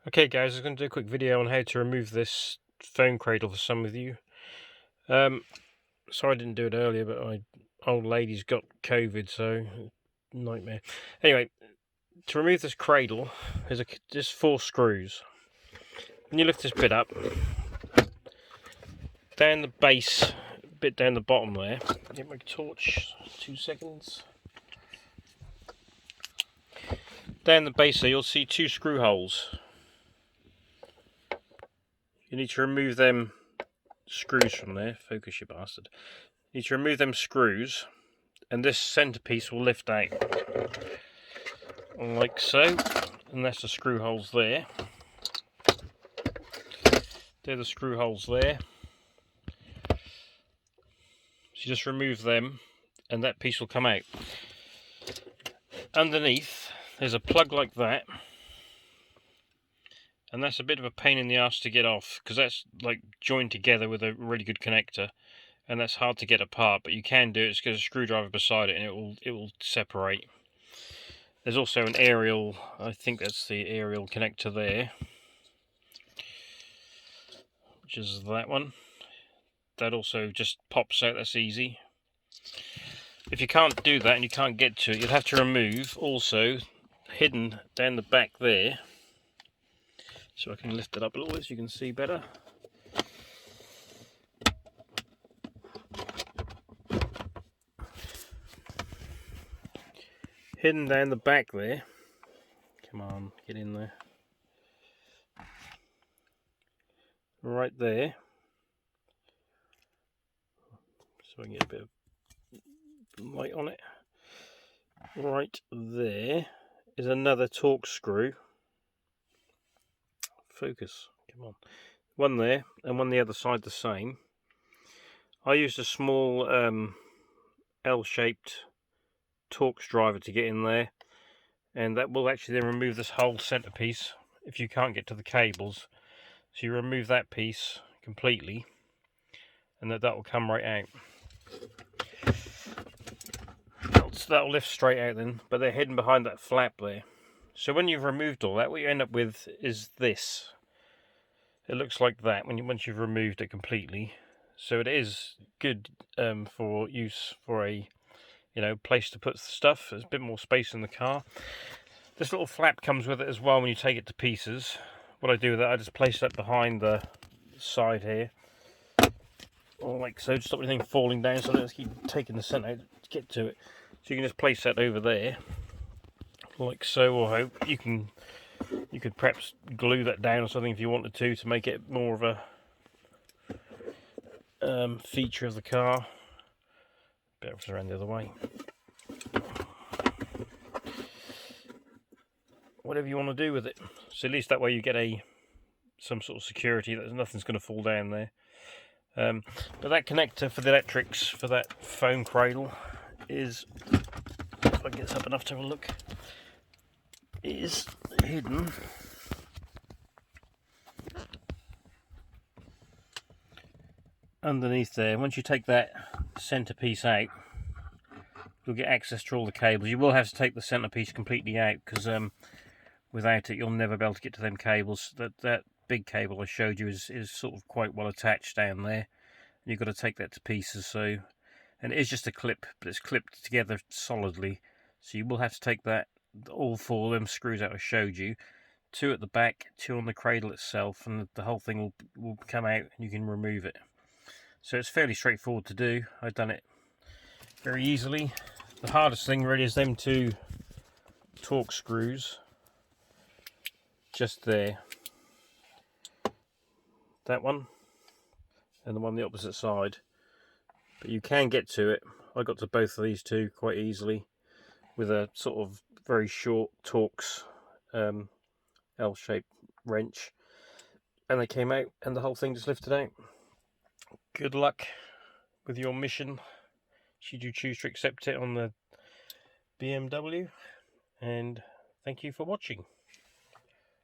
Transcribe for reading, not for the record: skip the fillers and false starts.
Okay guys, I'm going to do a quick video on how to remove this phone cradle for some of you. Sorry I didn't do it earlier, but my old lady's got COVID, so nightmare. Anyway, to remove this cradle, there's just 4 screws. When you lift this bit up, down the base, bit down the bottom there, get my torch, 2 seconds. Down the base there, you'll see 2 screw holes. You need to remove them screws from there. Focus, you bastard. You need to remove them screws, and this centerpiece will lift out like so, and that's the screw holes there. They're the screw holes there. So you just remove them and that piece will come out. Underneath there's a plug like that, and that's a bit of a pain in the arse to get off because that's like joined together with a really good connector, and that's hard to get apart, but you can do it. Just get a screwdriver beside it and it will separate. There's also an aerial, I think that's the aerial connector there, which is that one. That also just pops out, that's easy. If you can't do that and you can't get to it, you'd have to remove, also hidden down the back there, so I can lift it up a little bit so you can see better. Hidden down the back there, come on, get in there, right there, so I can get a bit of light on it. Right there is another Torx screw. Focus, come on. One there and one the other side the same. I used a small L-shaped Torx driver to get in there, and that will actually then remove this whole centerpiece if you can't get to the cables. So you remove that piece completely and that will come right out. That'll lift straight out then, but they're hidden behind that flap there. So when you've removed all that, what you end up with is this. It looks like that once you've removed it completely. So it is good for use for a place to put stuff. There's a bit more space in the car. This little flap comes with it as well when you take it to pieces. What I do with that, I just place that behind the side here, or like so, to stop anything falling down, so I don't keep taking the scent out to get to it. So you can just place that over there, like so, or you could perhaps glue that down or something if you wanted to make it more of a feature of the car. Better around the other way. Whatever you want to do with it. So at least that way you get some sort of security that nothing's going to fall down there. But that connector for the electrics for that phone cradle is, if I get up enough to have a look, is hidden underneath there. Once you take that centerpiece out, you'll get access to all the cables. You will have to take the centerpiece completely out because without it you'll never be able to get to them cables. That big cable I showed you is sort of quite well attached down there. You've got to take that to pieces. So, and it is just a clip, but it's clipped together solidly. So you will have to take that, all 4 of them screws out I showed you, 2 at the back, 2 on the cradle itself, and the whole thing will come out and you can remove it. So it's fairly straightforward to do. I've done it very easily. The hardest thing really is them 2 Torx screws just there. That one and the one on the opposite side. But you can get to it. I got to both of these 2 quite easily with a sort of very short Torx L-shaped wrench, and they came out and the whole thing just lifted out. Good luck with your mission should you choose to accept it on the BMW, and thank you for watching.